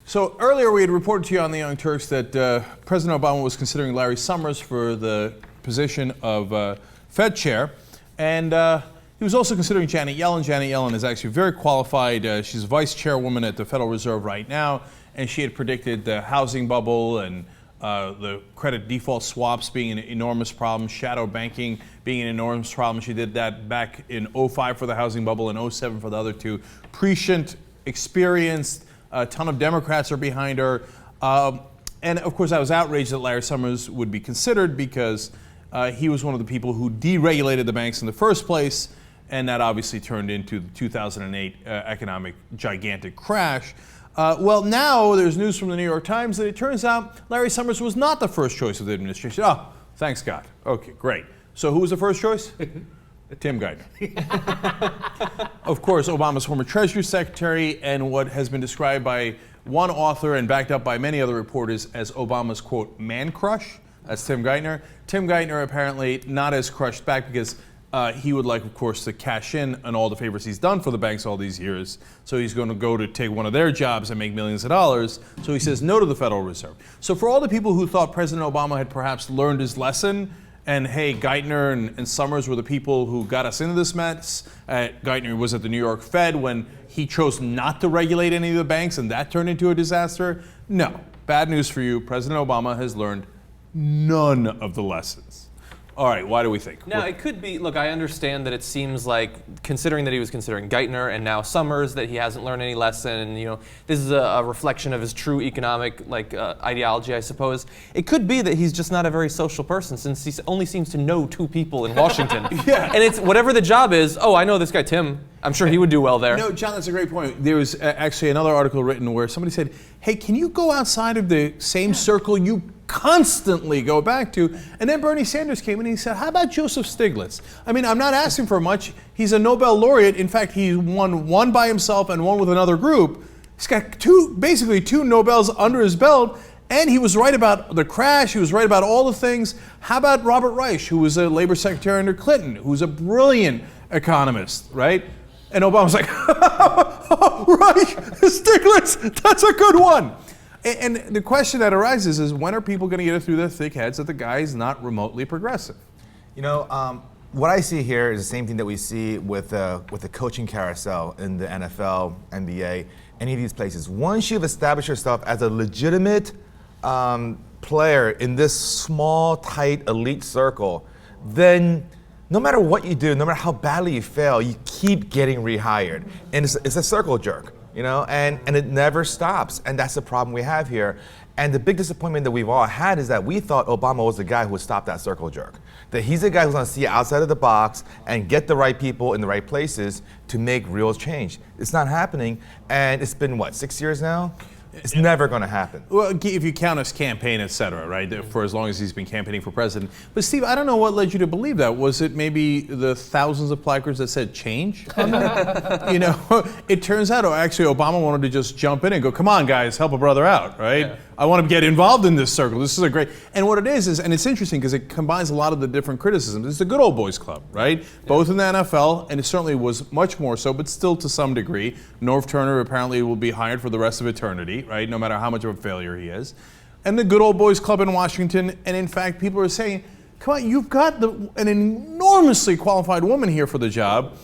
So earlier we had reported to you on the Young Turks that President Obama was considering Larry Summers for the position of Fed chair. And he was also considering Janet Yellen. Janet Yellen is actually very qualified. She's vice chairwoman at the Federal Reserve right now. And she had predicted the housing bubble and the credit default swaps being an enormous problem, shadow banking being an enormous problem. She did that back in 2005 for the housing bubble and 2007 for the other two. Prescient, experienced, a ton of Democrats are behind her. And of course, I was outraged that Larry Summers would be considered because he was one of the people who deregulated the banks in the first place. And that obviously turned into the 2008 economic gigantic crash. Well, now there's news from the New York Times that it turns out Larry Summers was not the first choice of the administration. Oh, thanks God. Okay, great. So who was the first choice? Tim Geithner. Of course, Obama's former Treasury Secretary and what has been described by one author and backed up by many other reporters as Obama's, quote, man crush. That's Tim Geithner. Tim Geithner apparently not as crushed back because he would like, of course, to cash in on all the favors he's done for the banks all these years. So he's going to go to take one of their jobs and make millions of dollars. So he says no to the Federal Reserve. So for all the people who thought President Obama had perhaps learned his lesson, and hey, Geithner and Summers were the people who got us into this mess. Geithner was at the New York Fed when he chose not to regulate any of the banks, and that turned into a disaster. No, bad news for you. President Obama has learned none of the lessons. All right, why do we think? Now, it could be, look, I understand that it seems like, considering that he was considering Geithner and now Summers, that he hasn't learned any lesson, and, this is a reflection of his true economic, ideology, I suppose. It could be that he's just not a very social person, since he only seems to know two people in Washington. Yeah. And it's, whatever the job is, I know this guy Tim. I'm sure he would do well there. No, John, that's a great point. There was actually another article written where somebody said, hey, can you go outside of the same circle you constantly go back to? And then Bernie Sanders came in and he said, how about Joseph Stiglitz? I mean, I'm not asking for much. He's a Nobel laureate. In fact, he won one by himself and one with another group. He's got basically two Nobels under his belt. And he was right about the crash. He was right about all the things. How about Robert Reich, who was a labor secretary under Clinton, who's a brilliant economist, right? And Obama's like, Reich, Stiglitz, that's a good one. And the question that arises is, when are people going to get it through their thick heads that the guy is not remotely progressive? What I see here is the same thing that we see with the coaching carousel in the NFL, NBA, any of these places. Once you've established yourself as a legitimate player in this small, tight, elite circle, then no matter what you do, no matter how badly you fail, you keep getting rehired. And it's a circle jerk. And it never stops. And that's the problem we have here. And the big disappointment that we've all had is that we thought Obama was the guy who would stop that circle jerk. That he's the guy who's going to see outside of the box and get the right people in the right places to make real change. It's not happening. And it's been, 6 years now? It's never going to happen. Well, if you count his campaign, et cetera, right, for as long as he's been campaigning for president. But Steve, I don't know what led you to believe that. Was it maybe the thousands of placards that said change on there? It turns out actually Obama wanted to just jump in and go, come on, guys, help a brother out, right? Yeah. I want to get involved in this circle. This is a great, and what it is, and it's interesting because it combines a lot of the different criticisms. It's the good old boys club, right? Yeah. Both in the NFL, and it certainly was much more so, but still to some degree. Norv Turner apparently will be hired for the rest of eternity, right? No matter how much of a failure he is. And the good old boys club in Washington, and in fact, people are saying, come on, you've got an enormously qualified woman here for the job,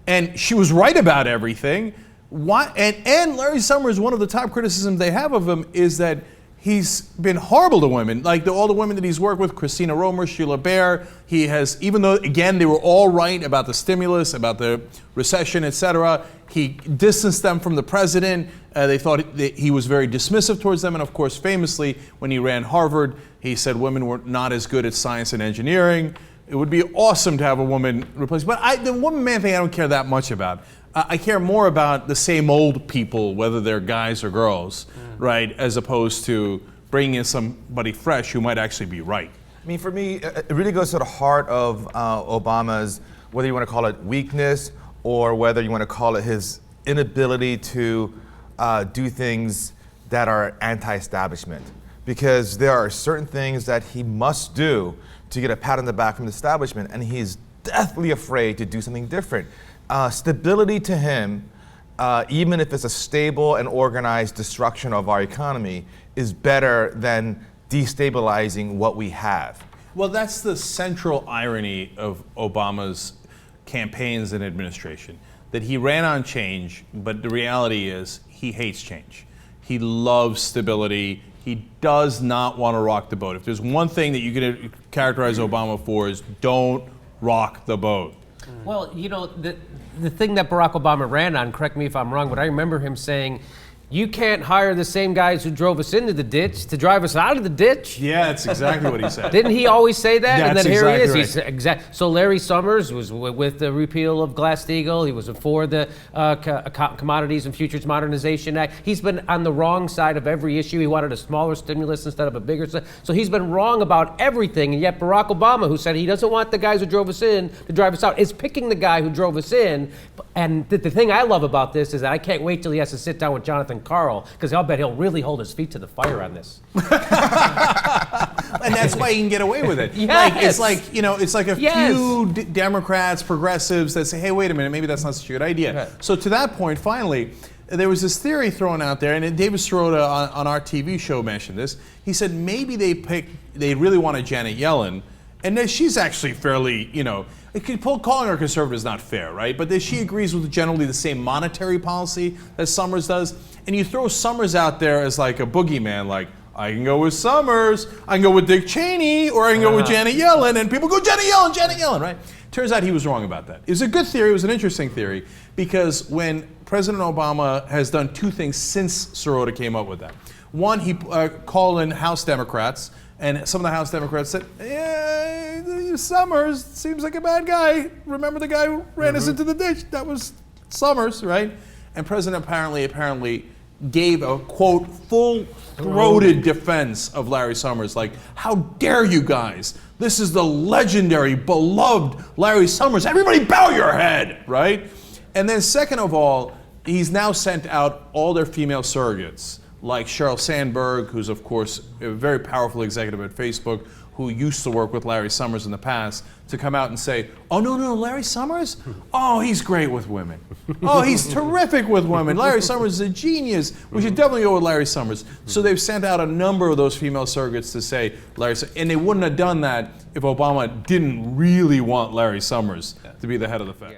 and she was right about everything. Why? And Larry Summers, one of the top criticisms they have of him is that he's been horrible to women, like all the women that he's worked with, Christina Romer, Sheila Bair. He has, even though, again, they were all right about the stimulus, about the recession, et cetera, he distanced them from the president. They thought that he was very dismissive towards them. And of course, famously, when he ran Harvard, he said women were not as good at science and engineering. It would be awesome to have a woman replace. But the woman-man thing I don't care that much about. I care more about the same old people, whether they're guys or girls, right, as opposed to bringing in somebody fresh who might actually be right. I mean, for me, it really goes to the heart of Obama's, whether you want to call it weakness or whether you want to call it his inability to do things that are anti-establishment. Because there are certain things that he must do to get a pat on the back from the establishment, and he's deathly afraid to do something different. Stability to him even if it's a stable and organized destruction of our economy, is better than destabilizing what we have. Well, that's the central irony of Obama's campaigns and administration, that he ran on change, but the reality is he hates change. He loves stability. He does not want to rock the boat. If there's one thing that you can characterize Obama for, is don't rock the boat. Well, you know, the thing that Barack Obama ran on, correct me if I'm wrong, but I remember him saying, you can't hire the same guys who drove us into the ditch to drive us out of the ditch. Yeah, that's exactly what he said. Didn't he always say that? And That's then here he is. exactly right. So Larry Summers was with the repeal of Glass-Steagall. He was for the Commodities and Futures Modernization Act. He's been on the wrong side of every issue. He wanted a smaller stimulus instead of a bigger. So he's been wrong about everything. And yet Barack Obama, who said he doesn't want the guys who drove us in to drive us out, is picking the guy who drove us in. And the thing I love about this is that I can't wait till he has to sit down with Jonathan Karl, because I'll bet he'll really hold his feet to the fire on this. And that's why he can get away with it. Yes. It's like a few Democrats, progressives that say, hey, wait a minute, maybe that's not such a good idea. Right. So to that point, finally, there was this theory thrown out there, and David Sirota on our TV show mentioned this. He said maybe they really wanted Janet Yellen, and she's actually fairly, calling her conservative is not fair, right? But she agrees with generally the same monetary policy that Summers does. And you throw Summers out there as like a boogeyman, like, I can go with Summers, I can go with Dick Cheney, or I can go with Janet Yellen, and people go, Janet Yellen, right? Turns out he was wrong about that. It was a good theory, it was an interesting theory, because when President Obama has done two things since Sirota came up with that. One, he called in House Democrats, and some of the House Democrats said, yeah, Summers seems like a bad guy. Remember the guy who ran us into the ditch? That was Summers, right? And President apparently gave a, quote, full-throated defense of Larry Summers, like, how dare you guys? This is the legendary, beloved Larry Summers. Everybody bow your head, right? And then second of all, he's now sent out all their female surrogates, like Sheryl Sandberg, who's of course a very powerful executive at Facebook, who used to work with Larry Summers in the past, to come out and say, oh, no, Larry Summers? Oh, he's great with women. Oh, he's terrific with women. Larry Summers is a genius. We should definitely go with Larry Summers. So they've sent out a number of those female surrogates to say Larry Summers, and they wouldn't have done that if Obama didn't really want Larry Summers to be the head of the Fed.